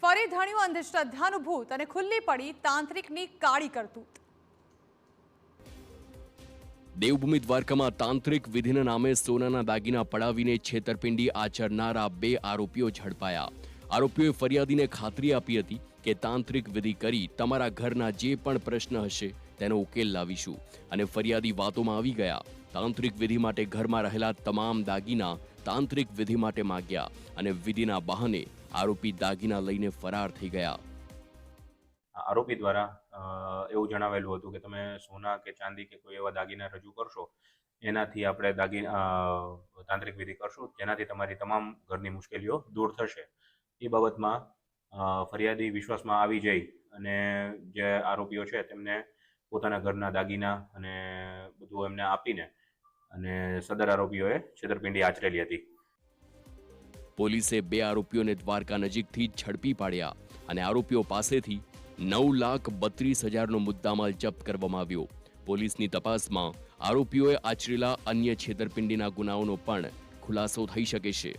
ફરી ધણ્યું અંધશ્રદ્ધાનું ભૂત અને ખુલ્લી પડી તાંત્રિકની કાળી કરતૂત। દેવભૂમિ દ્વારકામાં તાંત્રિક વિધિના નામે સોનાના દાગીના પડાવીને છેતરપિંડી આચરનારા 2 આરોપીઓ ઝડપાયા। આરોપીઓએ ફરિયાદીને ખાતરી આપી હતી કે તાંત્રિક વિધિ કરી તમારા ઘરના જે પણ પ્રશ્ન હશે તેનો ઉકેલ લાવીશું અને ફરિયાદી વાતોમાં આવી ગયા। તાંત્રિક વિધિ માટે ઘરમાં રહેલા તમામ દાગીના તાંત્રિક વિધિ માટે માંગ્યા અને વિધિના બહાને આરોપી દાગીના લઈને ફરાર થઈ ગયા। આરોપી દ્વારા એવું જણાવેલું હતું કે તમે સોના કે ચાંદી કે કોઈ એવા દાગીના રજૂ કરશો, એનાથી આપણે તાંત્રિક વિધિ કરશું, જેનાથી તમારી તમામ ઘરની મુશ્કેલીઓ દૂર થશે। એ બાબતમાં ફરિયાદી વિશ્વાસમાં આવી જઈ અને જે આરોપીઓ છે તેમને પોતાના ઘરના દાગીના અને બધું એમને આપીને અને સદર આરોપીઓએ છેતરપિંડી આચરેલી હતી। પોલીસે 2 આરોપીઓને દ્વારકા નજીકથી ઝડપી પાડ્યા અને આરોપીઓ પાસેથી 9,32,000નો મુદ્દામાલ જપ્ત કરવામાં આવ્યો। પોલીસની તપાસમાં આરોપીઓએ આચરેલા અન્ય છેતરપિંડીના ગુનાઓનો પણ ખુલાસો થઈ શકે છે।